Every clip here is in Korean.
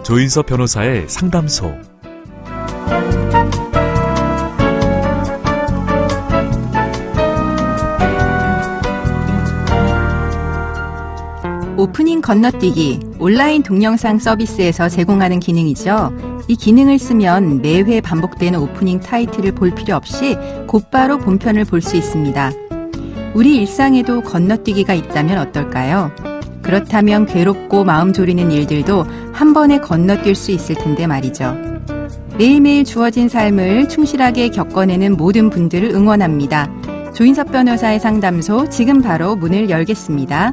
조인섭 변호사의 상담소. 오프닝 건너뛰기, 온라인 동영상 서비스에서 제공하는 기능이죠. 이 기능을 쓰면 매회 반복되는 오프닝 타이틀을 볼 필요 없이 곧바로 본편을 볼 수 있습니다. 우리 일상에도 건너뛰기가 있다면 어떨까요? 그렇다면 괴롭고 마음 졸이는 일들도 한 번에 건너뛸 수 있을 텐데 말이죠. 매일매일 주어진 삶을 충실하게 겪어내는 모든 분들을 응원합니다. 조인섭 변호사의 상담소, 지금 바로 문을 열겠습니다.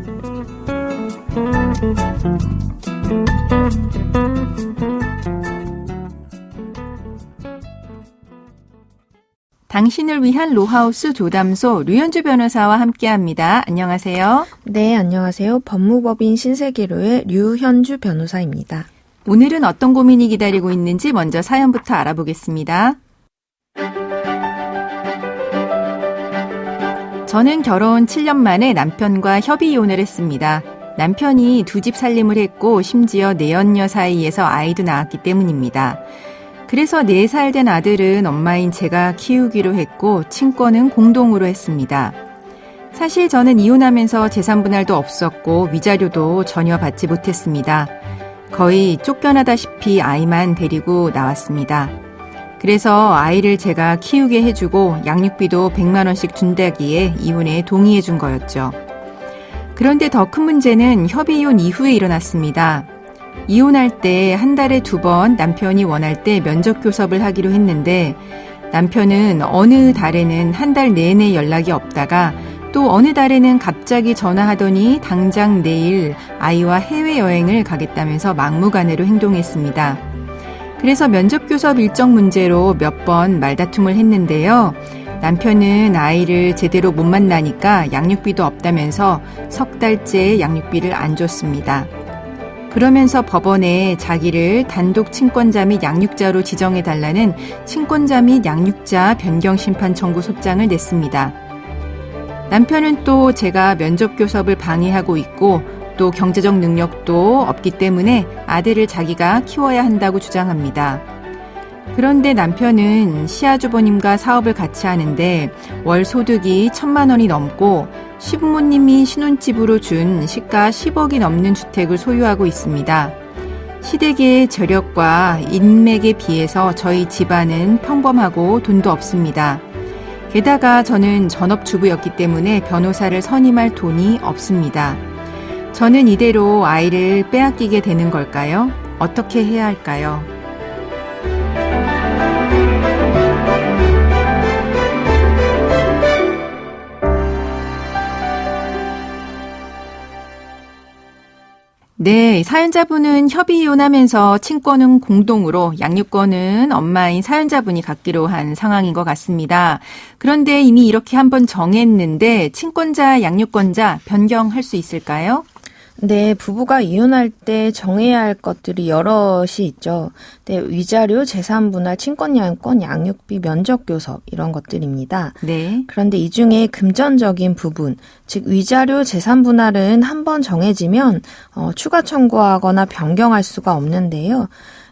당신을 위한 로하우스 조담소, 류현주 변호사와 함께합니다. 안녕하세요. 네, 안녕하세요. 법무법인 신세계로의 류현주 변호사입니다. 오늘은 어떤 고민이 기다리고 있는지 먼저 사연부터 알아보겠습니다. 저는 결혼 7년 만에 남편과 협의 이혼을 했습니다. 남편이 두 집 살림을 했고 심지어 내연녀 사이에서 아이도 낳았기 때문입니다. 그래서 4살 된 아들은 엄마인 제가 키우기로 했고 친권은 공동으로 했습니다. 사실 저는 이혼하면서 재산분할도 없었고 위자료도 전혀 받지 못했습니다. 거의 쫓겨나다시피 아이만 데리고 나왔습니다. 그래서 아이를 제가 키우게 해주고 양육비도 100만 원씩 준다기에 이혼에 동의해 준 거였죠. 그런데 더 큰 문제는 협의 이혼 이후에 일어났습니다. 이혼할 때 한 달에 2번 남편이 원할 때 면접 교섭을 하기로 했는데 남편은 어느 달에는 한 달 내내 연락이 없다가 또 어느 달에는 갑자기 전화하더니 당장 내일 아이와 해외여행을 가겠다면서 막무가내로 행동했습니다. 그래서 면접 교섭 일정 문제로 몇 번 말다툼을 했는데요. 남편은 아이를 제대로 못 만나니까 양육비도 없다면서 석 달째 양육비를 안 줬습니다. 그러면서 법원에 자기를 단독 친권자 및 양육자로 지정해달라는 친권자 및 양육자 변경 심판 청구 소장을 냈습니다. 남편은 또 제가 면접 교섭을 방해하고 있고 또 경제적 능력도 없기 때문에 아들을 자기가 키워야 한다고 주장합니다. 그런데 남편은 시아주버님과 사업을 같이 하는데 월 소득이 1,000만 원이 넘고 시부모님이 신혼집으로 준 시가 10억이 넘는 주택을 소유하고 있습니다. 시댁의 저력과 인맥에 비해서 저희 집안은 평범하고 돈도 없습니다. 게다가 저는 전업주부였기 때문에 변호사를 선임할 돈이 없습니다. 저는 이대로 아이를 빼앗기게 되는 걸까요? 어떻게 해야 할까요? 네, 사연자분은 협의 이혼하면서 친권은 공동으로 양육권은 엄마인 사연자분이 갖기로 한 상황인 것 같습니다. 그런데 이미 이렇게 한번 정했는데 친권자, 양육권자 변경할 수 있을까요? 네, 부부가 이혼할 때 정해야 할 것들이 여럿이 있죠. 네, 위자료, 재산분할, 친권양육권, 양육비, 면접교섭 이런 것들입니다. 네. 그런데 이 중에 금전적인 부분, 즉 위자료, 재산분할은 한번 정해지면 추가 청구하거나 변경할 수가 없는데요.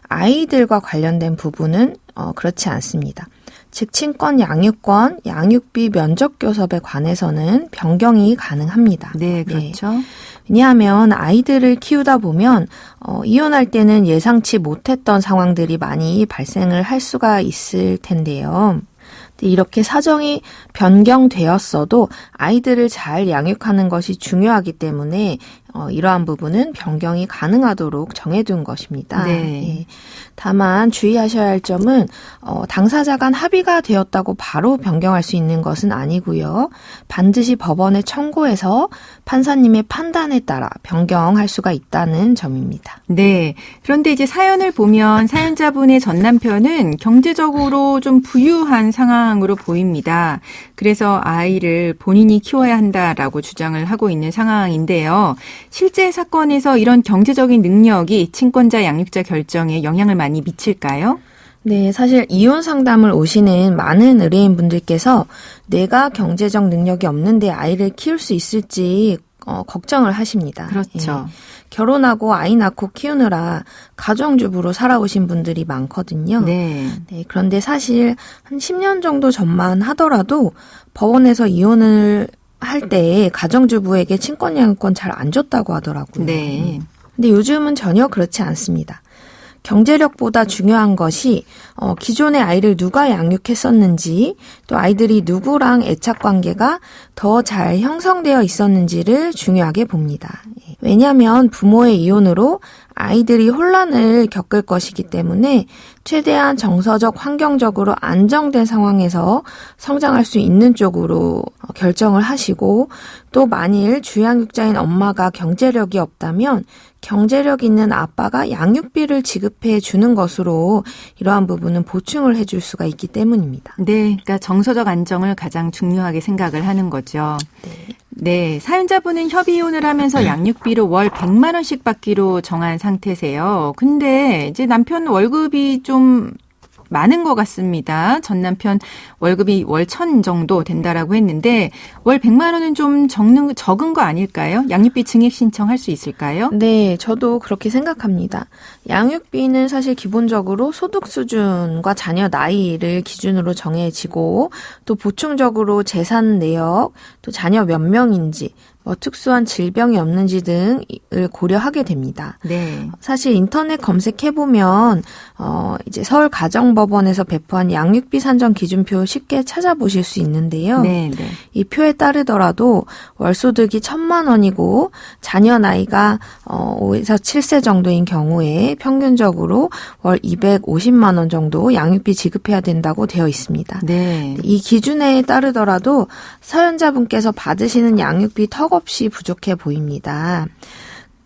아이들과 관련된 부분은 그렇지 않습니다. 즉 친권, 양육권, 양육비, 면접교섭에 관해서는 변경이 가능합니다. 네, 그렇죠. 네. 왜냐하면 아이들을 키우다 보면 이혼할 때는 예상치 못했던 상황들이 많이 발생을 할 수가 있을 텐데요. 이렇게 사정이 변경되었어도 아이들을 잘 양육하는 것이 중요하기 때문에 이러한 부분은 변경이 가능하도록 정해둔 것입니다. 네. 네. 다만 주의하셔야 할 점은 당사자 간 합의가 되었다고 바로 변경할 수 있는 것은 아니고요. 반드시 법원에 청구해서 판사님의 판단에 따라 변경할 수가 있다는 점입니다. 네. 그런데 이제 사연을 보면 사연자분의 전 남편은 경제적으로 좀 부유한 상황으로 보입니다. 그래서 아이를 본인이 키워야 한다라고 주장을 하고 있는 상황인데요. 실제 사건에서 이런 경제적인 능력이 친권자 양육자 결정에 영향을 많이 미칠까요? 네, 사실 이혼 상담을 오시는 많은 의뢰인분들께서 내가 경제적 능력이 없는데 아이를 키울 수 있을지 걱정을 하십니다. 그렇죠. 예. 결혼하고 아이 낳고 키우느라 가정주부로 살아오신 분들이 많거든요. 네. 네, 그런데 사실 한 10년 정도 전만 하더라도 법원에서 이혼을 할 때 가정주부에게 친권양육권 잘 안 줬다고 하더라고요. 네. 근데 요즘은 전혀 그렇지 않습니다. 경제력보다 중요한 것이 기존의 아이를 누가 양육했었는지, 또 아이들이 누구랑 애착 관계가 더 잘 형성되어 있었는지를 중요하게 봅니다. 왜냐하면 부모의 이혼으로 아이들이 혼란을 겪을 것이기 때문에 최대한 정서적, 환경적으로 안정된 상황에서 성장할 수 있는 쪽으로 결정을 하시고, 또 만일 주양육자인 엄마가 경제력이 없다면 경제력 있는 아빠가 양육비를 지급해 주는 것으로 이러한 부분은 보충을 해줄 수가 있기 때문입니다. 네, 그러니까 정서적 안정을 가장 중요하게 생각을 하는 거죠. 네, 사연자분은 협의이혼을 하면서 양육비로 월 100만 원씩 받기로 정한 상태세요. 근데 이제 남편 월급이 좀 많은 것 같습니다. 전 남편 월급이 월 1,000 정도 된다라고 했는데 월 100만 원은 좀 적은 거 아닐까요? 양육비 증액 신청할 수 있을까요? 네, 저도 그렇게 생각합니다. 양육비는 사실 기본적으로 소득 수준과 자녀 나이를 기준으로 정해지고, 또 보충적으로 재산 내역, 또 자녀 몇 명인지, 특수한 질병이 없는지 등을 고려하게 됩니다. 네. 사실 인터넷 검색해보면 이제 서울가정법원에서 배포한 양육비 산정 기준표 쉽게 찾아보실 수 있는데요. 네, 네. 이 표에 따르더라도 월소득이 1,000만 원이고 자녀 나이가 5에서 7세 정도인 경우에 평균적으로 월 250만 원 정도 양육비 지급해야 된다고 되어 있습니다. 네. 이 기준에 따르더라도 사연자분께서 받으시는 양육비 턱없이 부족해 보입니다.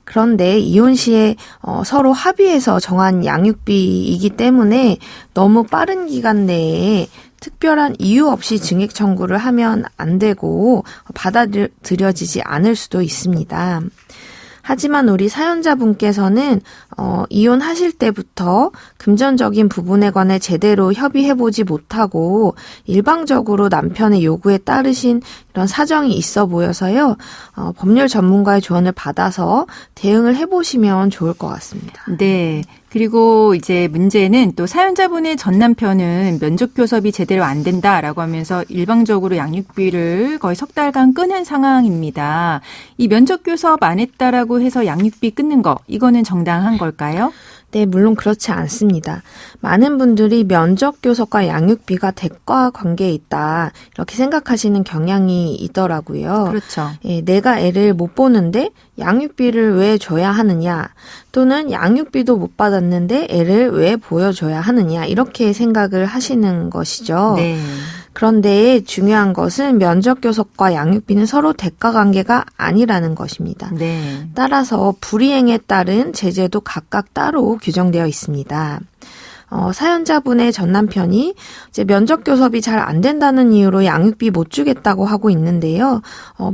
그런데 이혼 시에 서로 합의해서 정한 양육비이기 때문에 너무 빠른 기간 내에 특별한 이유 없이 증액 청구를 하면 안 되고 받아들여지지 않을 수도 있습니다. 하지만 우리 사연자분께서는 이혼하실 때부터 금전적인 부분에 관해 제대로 협의해보지 못하고 일방적으로 남편의 요구에 따르신 이런 사정이 있어 보여서요. 법률 전문가의 조언을 받아서 대응을 해보시면 좋을 것 같습니다. 네. 그리고 이제 문제는 또 사연자분의 전 남편은 면접 교섭이 제대로 안 된다라고 하면서 일방적으로 양육비를 거의 석 달간 끊은 상황입니다. 이 면접 교섭 안 했다라고 해서 양육비 끊는 거, 이거는 정당한 걸까요? 네, 물론 그렇지 않습니다. 많은 분들이 면접 교섭과 양육비가 대가 관계에 있다, 이렇게 생각하시는 경향이 있더라고요. 그렇죠. 예, 내가 애를 못 보는데 양육비를 왜 줘야 하느냐, 또는 양육비도 못 받았는데 애를 왜 보여줘야 하느냐, 이렇게 생각을 하시는 것이죠. 네. 그런데 중요한 것은 면접 교섭과 양육비는 서로 대가 관계가 아니라는 것입니다. 네. 따라서 불이행에 따른 제재도 각각 따로 규정되어 있습니다. 사연자분의 전 남편이 이제 면접 교섭이 잘 안 된다는 이유로 양육비 못 주겠다고 하고 있는데요.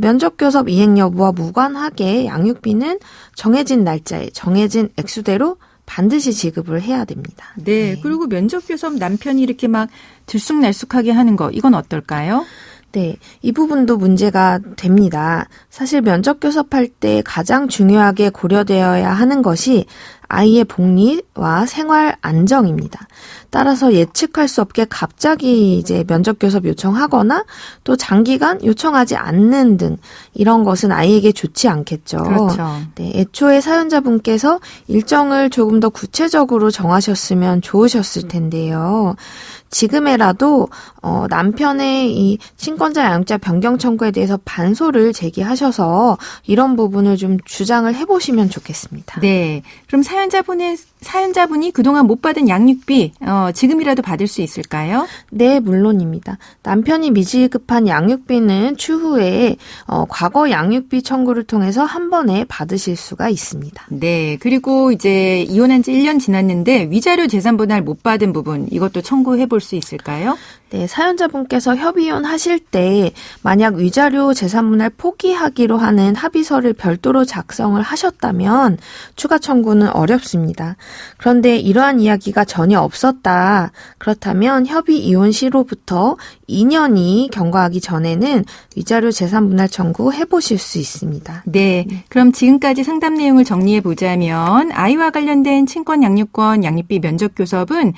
면접 교섭 이행 여부와 무관하게 양육비는 정해진 날짜에 정해진 액수대로 반드시 지급을 해야 됩니다. 네. 그리고 면접 교섭 남편이 이렇게 막 들쑥날쑥하게 하는 거, 이건 어떨까요? 네, 이 부분도 문제가 됩니다. 사실 면접 교섭할 때 가장 중요하게 고려되어야 하는 것이 아이의 복리와 생활 안정입니다. 따라서 예측할 수 없게 갑자기 이제 면접 교섭 요청하거나 또 장기간 요청하지 않는 등 이런 것은 아이에게 좋지 않겠죠. 그렇죠. 네, 애초에 사연자분께서 일정을 조금 더 구체적으로 정하셨으면 좋으셨을 텐데요. 지금에라도 남편의 이 친권자 양육자 변경 청구에 대해서 반소를 제기하셔서 이런 부분을 좀 주장을 해보시면 좋겠습니다. 네. 그럼 사연자분이 그동안 못 받은 양육비 지금이라도 받을 수 있을까요? 네, 물론입니다. 남편이 미지급한 양육비는 추후에 과거 양육비 청구를 통해서 한 번에 받으실 수가 있습니다. 네. 그리고 이제 이혼한 지 1년 지났는데 위자료 재산 분할 못 받은 부분, 이것도 청구해 볼 수 있을까요? 네, 사연자분께서 협의혼 하실 때 만약 위자료 재산분할 포기하기로 하는 합의서를 별도로 작성을 하셨다면 추가 청구는 어렵습니다. 그런데 이러한 이야기가 전혀 없었다. 그렇다면 협의 이혼 시로부터 2년이 경과하기 전에는 위자료 재산 분할 청구 해보실 수 있습니다. 네, 그럼 지금까지 상담 내용을 정리해 보자면 아이와 관련된 친권 양육권 양육비 면적 교섭은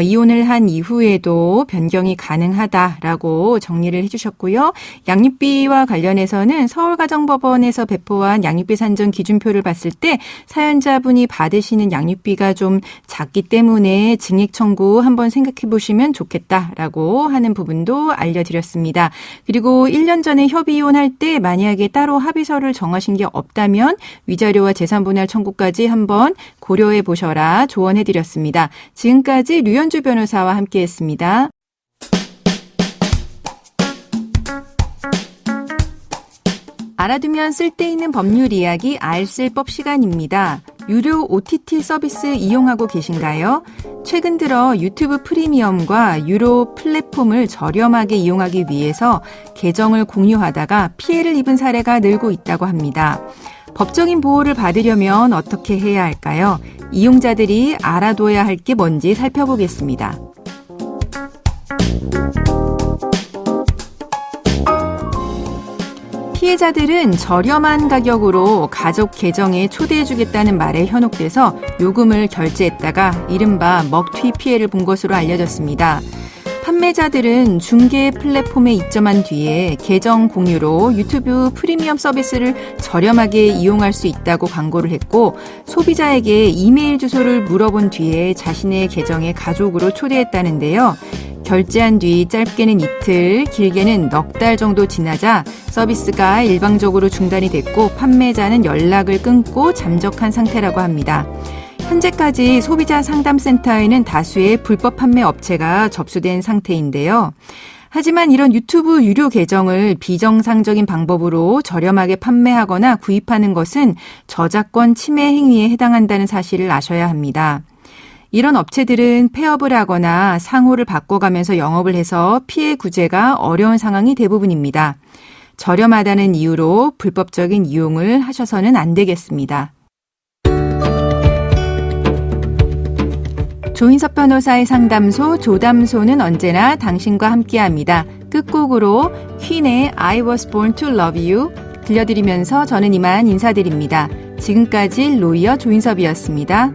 이혼을 한 이후에도 변경이 가능하다라고 정리를 해주셨고요. 양육비와 관련해서는 서울가정법원에서 배포한 양육비 산정 기준표를 봤을 때 사연자분이 받으시는 양육비가 좀 작기 때문에 증액 청구 한번 생각해 보시면 좋겠다라고 하는 부분도 알려드렸습니다. 그리고 1년 전에 협의 이혼할 때 만약에 따로 합의서를 정하신 게 없다면 위자료와 재산분할 청구까지 한번 고려해 보셔라 조언해 드렸습니다. 지금까지 류현주 변호사와 함께했습니다. 알아두면 쓸데있는 법률 이야기 알쓸법 시간입니다. 유료 OTT 서비스 이용하고 계신가요? 최근 들어 유튜브 프리미엄과 유료 플랫폼을 저렴하게 이용하기 위해서 계정을 공유하다가 피해를 입은 사례가 늘고 있다고 합니다. 법적인 보호를 받으려면 어떻게 해야 할까요? 이용자들이 알아둬야 할 게 뭔지 살펴보겠습니다. 피해자들은 저렴한 가격으로 가족 계정에 초대해주겠다는 말에 현혹돼서 요금을 결제했다가 이른바 먹튀 피해를 본 것으로 알려졌습니다. 판매자들은 중개 플랫폼에 입점한 뒤에 계정 공유로 유튜브 프리미엄 서비스를 저렴하게 이용할 수 있다고 광고를 했고 소비자에게 이메일 주소를 물어본 뒤에 자신의 계정에 가족으로 초대했다는데요. 결제한 뒤 짧게는 이틀, 길게는 넉 달 정도 지나자 서비스가 일방적으로 중단이 됐고 판매자는 연락을 끊고 잠적한 상태라고 합니다. 현재까지 소비자 상담센터에는 다수의 불법 판매 업체가 접수된 상태인데요. 하지만 이런 유튜브 유료 계정을 비정상적인 방법으로 저렴하게 판매하거나 구입하는 것은 저작권 침해 행위에 해당한다는 사실을 아셔야 합니다. 이런 업체들은 폐업을 하거나 상호를 바꿔가면서 영업을 해서 피해 구제가 어려운 상황이 대부분입니다. 저렴하다는 이유로 불법적인 이용을 하셔서는 안 되겠습니다. 조인섭 변호사의 상담소 조담소는 언제나 당신과 함께합니다. 끝곡으로 퀸의 I was born to love you 들려드리면서 저는 이만 인사드립니다. 지금까지 로이어 조인섭이었습니다.